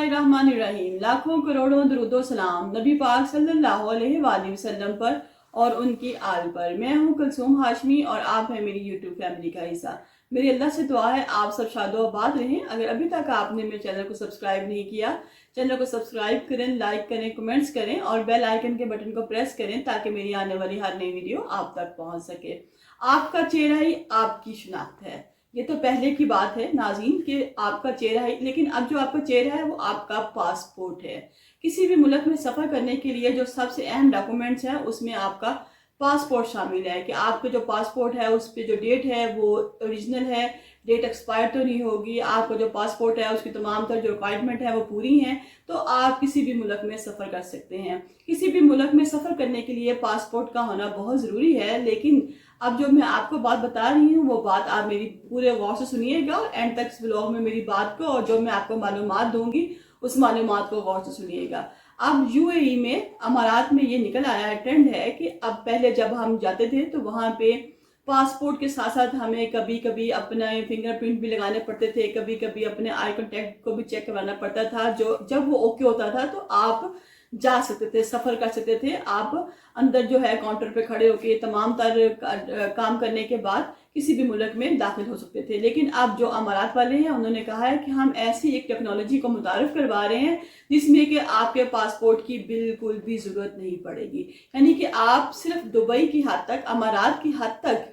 बिस्मिल्लाहिर्रहमानिर्रहीम। लाखों करोड़ों दुरूदो सलाम नबी पाक सल्लल्लाहु अलैहि वसल्लम पर और उनकी आल पर। मैं हूँ कुलसूम हाशमी और आप हैं मेरी यूट्यूब फैमिली का हिस्सा। मेरी अल्लाह से दुआ है आप सब शादोआबाद रहें। अगर अभी तक आपने मेरे चैनल को सब्सक्राइब नहीं किया, चैनल को सब्सक्राइब करें, लाइक करें, कमेंट्स करें और बेल आइकन के बटन को प्रेस करें ताकि मेरी आने वाली हर नई वीडियो आप तक पहुंच सके। आपका चेहरा ही आपकी शिनाख्त है, ये तो पहले की बात है नाज़रीन कि आपका चेहरा है, लेकिन अब जो आपका चेहरा है वो आपका पासपोर्ट है। किसी भी मुल्क में सफ़र करने के लिए जो सबसे अहम डॉक्यूमेंट्स हैं उसमें आपका पासपोर्ट शामिल है कि आपका जो पासपोर्ट है उस पर जो डेट है वो ओरिजिनल है, डेट एक्सपायर तो नहीं होगी। आपका जो पासपोर्ट है उसकी तमाम तर जो रिक्वायरमेंट है वो पूरी हैं, तो आप किसी भी मुल्क में सफ़र कर सकते हैं। किसी भी मुल्क में सफ़र करने के लिए पासपोर्ट का होना बहुत ज़रूरी है, लेकिन अब जो मैं आपको बात बता रही हूँ वो बात आप मेरी पूरे गौर से सुनिएगा और एंड तक इस व्लॉग में मेरी बात को और जो मैं आपको मालूमात दूंगी उस मालूमात को गौर से सुनिएगा। अब यूएई में, अमारात में ये निकल आया है, ट्रेंड है कि अब पहले जब हम जाते थे तो वहाँ पे पासपोर्ट के साथ साथ हमें कभी कभी अपने फिंगरप्रिंट भी लगाने पड़ते थे, कभी कभी अपने आई कांटेक्ट को भी चेक करवाना पड़ता था। जो जब वो ओके होता था तो आप जा सकते थे, सफ़र कर सकते थे। आप अंदर जो है काउंटर पे खड़े होकर तमाम तर काम करने के बाद किसी भी मुल्क में दाखिल हो सकते थे। लेकिन अब जो अमारात वाले हैं उन्होंने कहा है कि हम ऐसी एक टेक्नोलॉजी को मुतारिफ करवा रहे हैं जिसमें कि आपके पासपोर्ट की बिल्कुल भी ज़रूरत नहीं पड़ेगी। यानी कि आप सिर्फ दुबई की हद तक, अमारात की हद तक,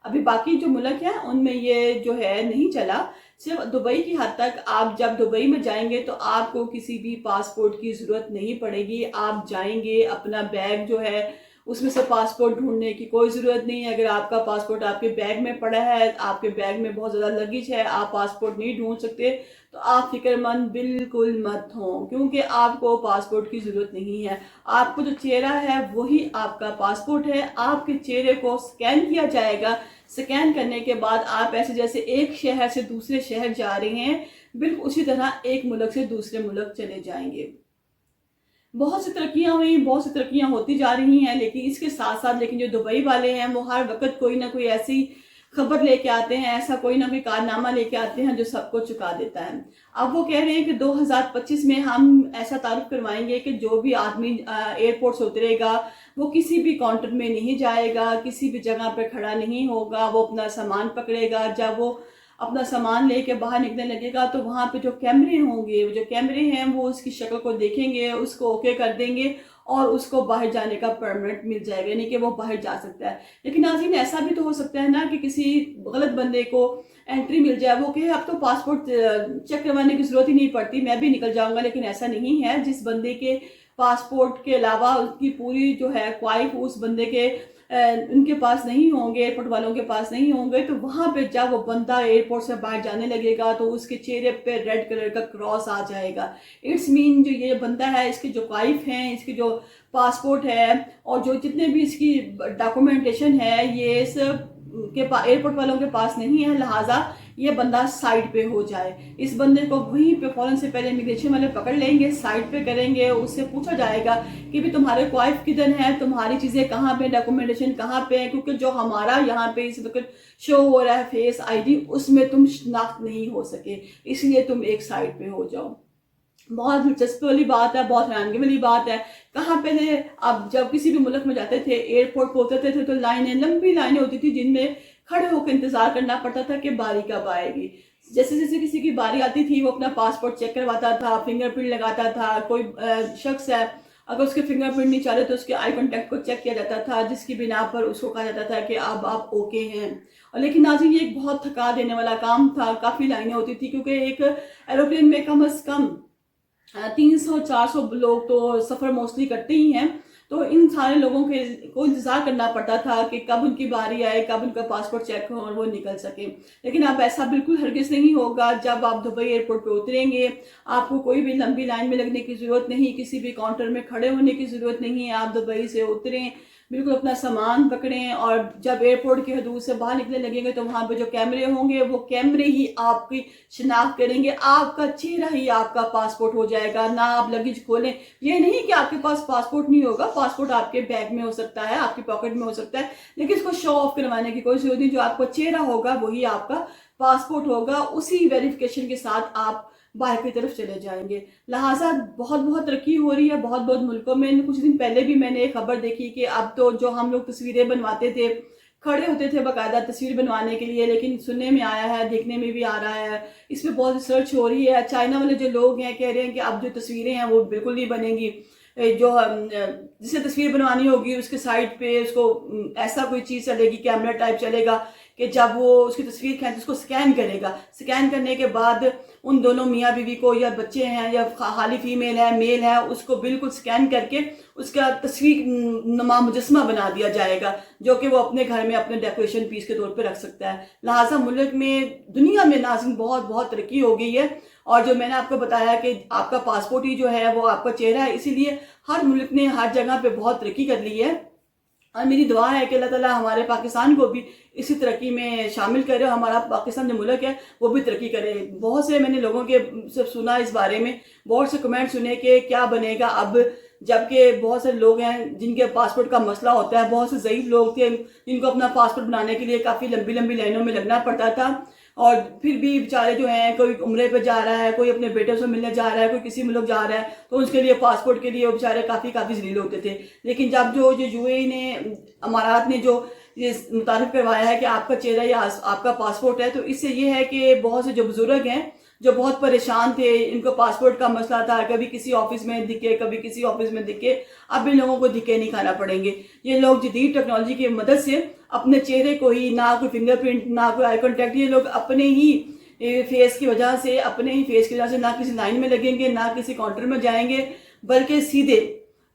अभी बाकी जो मुल्क हैं उनमें ये जो है नहीं चला, सिर्फ दुबई की हद तक आप जब दुबई में जाएंगे तो आपको किसी भी पासपोर्ट की ज़रूरत नहीं पड़ेगी। आप जाएंगे, अपना बैग जो है उसमें से पासपोर्ट ढूंढने की कोई ज़रूरत नहीं है। अगर आपका पासपोर्ट आपके बैग में पड़ा है, आपके बैग में बहुत ज़्यादा लगेज है, आप पासपोर्ट नहीं ढूंढ सकते, तो आप फिक्रमंद बिल्कुल मत हों, क्योंकि आपको पासपोर्ट की ज़रूरत नहीं है। आपको जो चेहरा है वही आपका पासपोर्ट है। आपके चेहरे को स्कैन किया जाएगा, स्कैन करने के बाद आप ऐसे जैसे एक शहर से दूसरे शहर जा रहे हैं, बिल्कुल उसी तरह एक मुल्क से दूसरे मुल्क चले जाएंगे। बहुत सी तरक्कियां हुई, बहुत सी तरक्कियां होती जा रही हैं, लेकिन इसके साथ साथ लेकिन जो दुबई वाले हैं वो हर वक्त कोई ना कोई ऐसी खबर लेके आते हैं, ऐसा कोई ना कोई कारनामा लेके आते हैं जो सबको चुका देता है। अब वो कह रहे हैं कि 2025 में हम ऐसा तारुफ करवाएंगे कि जो भी आदमी एयरपोर्ट से उतरेगा वो किसी भी काउंटर में नहीं जाएगा, किसी भी जगह पर खड़ा नहीं होगा, वो अपना सामान पकड़ेगा। जब वो अपना सामान लेके बाहर निकलने लगेगा तो वहाँ पे जो कैमरे होंगे, जो कैमरे हैं वो उसकी शक्ल को देखेंगे, उसको ओके कर देंगे और उसको बाहर जाने का परमिट मिल जाएगा, यानी कि वो बाहर जा सकता है। लेकिन नाज़रीन ऐसा भी तो हो सकता है ना कि किसी गलत बंदे को एंट्री मिल जाए, वो कहे अब तो पासपोर्ट चेक करवाने की ज़रूरत ही नहीं पड़ती, मैं भी निकल जाऊँगा। लेकिन ऐसा नहीं है। जिस बंदे के पासपोर्ट के अलावा उसकी पूरी जो है क्वाइफ उस बंदे के उनके पास नहीं होंगे, एयरपोर्ट वालों के पास नहीं होंगे, तो वहाँ पे जब वो बंदा एयरपोर्ट से बाहर जाने लगेगा तो उसके चेहरे पे रेड कलर का क्रॉस आ जाएगा। इट्स मीन जो ये बंदा है, इसके जो वाइफ हैं, इसके जो पासपोर्ट है और जो जितने भी इसकी डॉक्यूमेंटेशन है ये इस के एयरपोर्ट वालों के पास नहीं है, लिहाजा ये बंदा साइड पे हो जाए। इस बंदे को वहीं पे फौरन से पहले इमिग्रेशन वाले पकड़ लेंगे, साइड पे करेंगे, उससे पूछा जाएगा कि भी तुम्हारे क्वाइफ किधर है, तुम्हारी चीज़ें कहाँ पे, डॉक्यूमेंटेशन कहाँ पे है, क्योंकि जो हमारा यहाँ पे इस वक्त शो हो रहा है फेस आईडी, उसमें तुम शनाख्त नहीं हो सके, इसलिए तुम एक साइड पे हो जाओ। बहुत दिलचस्प वाली बात है, बहुत हैरानगी वाली बात है। कहाँ पे थे, अब जब किसी भी मुल्क में जाते थे, एयरपोर्ट पर उतरते थे तो लाइनें, लंबी लाइनें होती थी जिनमें खड़े होकर इंतजार करना पड़ता था कि बारी कब आएगी। जैसे जैसे किसी की बारी आती थी वो अपना पासपोर्ट चेक करवाता था, फिंगरप्रिंट लगाता था। कोई शख्स है अगर उसके फिंगरप्रिंट नहीं चले तो उसके आई कांटेक्ट को चेक किया जाता था, जिसकी बिना पर उसको कहा जाता था कि अब आप ओके हैं। और लेकिन नाज़रीन ये एक बहुत थका देने वाला काम था, काफ़ी लाइनें होती थी, क्योंकि एक एरोप्लेन में कम अज़ कम 300-400 लोग तो सफ़र मोस्टली करते ही हैं, तो इन सारे लोगों के को इंतज़ार करना पड़ता था कि कब उनकी बारी आए, कब उनका पासपोर्ट चेक हो और वो निकल सके। लेकिन अब ऐसा बिल्कुल हरगिज़ नहीं होगा। जब आप दुबई एयरपोर्ट पे उतरेंगे आपको कोई भी लंबी लाइन में लगने की ज़रूरत नहीं, किसी भी काउंटर में खड़े होने की ज़रूरत नहीं है। आप दुबई से उतरें, बिल्कुल अपना सामान पकड़ें और जब एयरपोर्ट की हदूद से बाहर निकलने लगेंगे तो वहाँ पे जो कैमरे होंगे वो कैमरे ही आपकी शिनाख्त करेंगे, आपका चेहरा ही आपका पासपोर्ट हो जाएगा। ना आप लगेज खोलें, ये नहीं कि आपके पास पासपोर्ट नहीं होगा, पासपोर्ट आपके बैग में हो सकता है, आपकी पॉकेट में हो सकता है, लेकिन इसको शो ऑफ करवाने की कोई जरूरत नहीं। जो आपका चेहरा होगा वही आपका पासपोर्ट होगा। उसी वेरिफिकेशन के साथ आप बाहर की तरफ चले जाएंगे। लिहाजा बहुत बहुत तरक्की हो रही है बहुत बहुत मुल्कों में। कुछ दिन पहले भी मैंने एक खबर देखी कि अब तो जो हम लोग तस्वीरें बनवाते थे, खड़े होते थे बाकायदा तस्वीर बनवाने के लिए, लेकिन सुनने में आया है, देखने में भी आ रहा है, इस पर बहुत रिसर्च हो रही है। चाइना वाले जो लोग हैं कह रहे हैं कि अब जो तस्वीरें हैं वो बिल्कुल नहीं बनेंगी। जो जिसे तस्वीर बनवानी होगी उसके साइड पे उसको ऐसा कोई चीज़ चलेगी, कैमरा टाइप चलेगा कि जब वो उसकी तस्वीर खींचे उसको स्कैन करेगा। स्कैन करने के बाद उन दोनों मियाँ बीवी को, या बच्चे हैं या खाली फीमेल है मेल है, उसको बिल्कुल स्कैन करके उसका तस्वीर नुमा मुजस्मा बना दिया जाएगा, जो कि वो अपने घर में अपने डेकोरेशन पीस के तौर पे रख सकता है। लिहाजा मुल्क में, दुनिया में नाज़रीन बहुत बहुत तरक्की हो गई है। और जो मैंने आपको बताया कि आपका पासपोर्ट ही जो है वो आपका चेहरा है, इसीलिए हर मुल्क ने हर जगह पे बहुत तरक्की कर ली है। और मेरी दुआ है कि अल्लाह ताला हमारे पाकिस्तान को भी इसी तरक्की में शामिल करे, हमारा पाकिस्तान जो मुल्क है वो भी तरक्की करे। बहुत से मैंने लोगों के से सुना इस बारे में, बहुत से कमेंट सुने कि क्या बनेगा अब, जबकि बहुत से लोग हैं जिनके पासपोर्ट का मसला होता है। बहुत से ज़ईफ लोग थे जिनको अपना पासपोर्ट बनाने के लिए काफ़ी लंबी लंबी लाइनों में लगना पड़ता था, और फिर भी बेचारे जो हैं, कोई उम्रे पे जा रहा है, कोई अपने बेटे से मिलने जा रहा है, कोई किसी मुल्क जा रहा है, तो उसके लिए पासपोर्ट के लिए वो बेचारे काफ़ी जलील होते थे। लेकिन जब जो यूएई ने, अमारात ने जो ये मुतारिफ करवाया है कि आपका चेहरा या आपका पासपोर्ट है, तो इससे ये है कि बहुत से जो बुजुर्ग हैं जो बहुत परेशान थे, इनको पासपोर्ट का मसला था, कभी किसी ऑफिस में दिखे कभी किसी ऑफिस में दिखे, अब इन लोगों को दिखे नहीं खाना पड़ेंगे। ये लोग जदीद टेक्नोलॉजी की मदद से अपने चेहरे को ही, ना कोई फिंगरप्रिंट ना कोई आई कॉन्टैक्ट, ये लोग अपने ही फेस की वजह से, अपने ही फेस की वजह से ना किसी लाइन में लगेंगे, ना किसी काउंटर में जाएंगे, बल्कि सीधे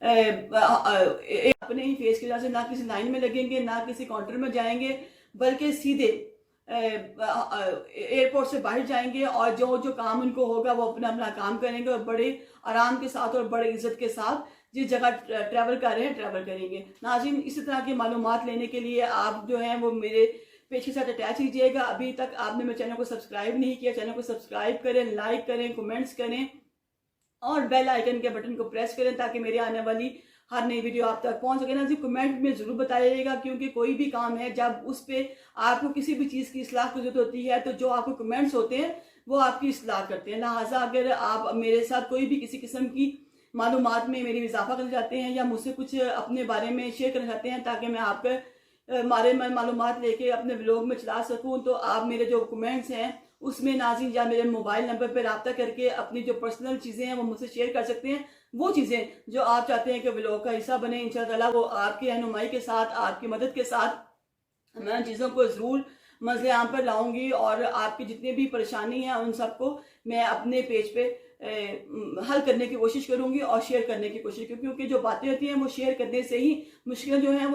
अपने ही फेस की वजह से ना किसी लाइन में लगेंगे, ना किसी काउंटर में जाएंगे, बल्कि सीधे एयरपोर्ट से बाहर जाएंगे और जो जो काम उनको होगा वो अपना अपना काम करेंगे, और बड़े आराम के साथ और बड़े इज्जत के साथ जिस जगह ट्रैवल कर रहे हैं ट्रैवल करेंगे। नाज़रीन, इसी तरह की मालूमात लेने के लिए आप जो हैं वो मेरे पेज के साथ अटैच कीजिएगा। अभी तक आपने मेरे चैनल को सब्सक्राइब नहीं किया, चैनल को सब्सक्राइब करें, लाइक करें, कमेंट्स करें और बेल आइकन के बटन को प्रेस करें ताकि मेरी आने वाली हर नई वीडियो आप तक पहुंच सके। ना जी, कमेंट में ज़रूर बताइएगा, क्योंकि कोई भी काम है जब उस पर आपको किसी भी चीज़ की इस्लाह की जरूरत होती है, तो जो आपको कमेंट्स होते हैं वो आपकी इस्लाह करते हैं। लिहाजा अगर आप मेरे साथ कोई भी किसी किस्म की मालूमात में मेरी इजाफा करना चाहते हैं या मुझसे कुछ अपने बारे में शेयर करना चाहते हैं ताकि मैं आपके बारे में मालूमात लेके अपने व्लॉग में चला सकूं, तो आप मेरे जो कमेंट्स हैं उसमें नाज़रीन या मेरे मोबाइल नंबर पर रब्ता करके अपनी जो पर्सनल चीज़ें हैं वो मुझसे शेयर कर सकते हैं। वो चीज़ें जो आप चाहते हैं कि व्लॉग का हिस्सा बने, इंशाअल्लाह वो आपकी रहनुमाई के साथ, आपकी मदद के साथ मैं चीज़ों को ज़रूर मंज़िल आम पर लाऊंगी, और आपकी जितनी भी परेशानी है उन सबको मैं अपने पेज पे हल करने की कोशिश करूंगी और शेयर करने की कोशिश करूँगी, क्योंकि जो बातें होती हैं वो शेयर करने से ही मुश्किलें जो हैं वो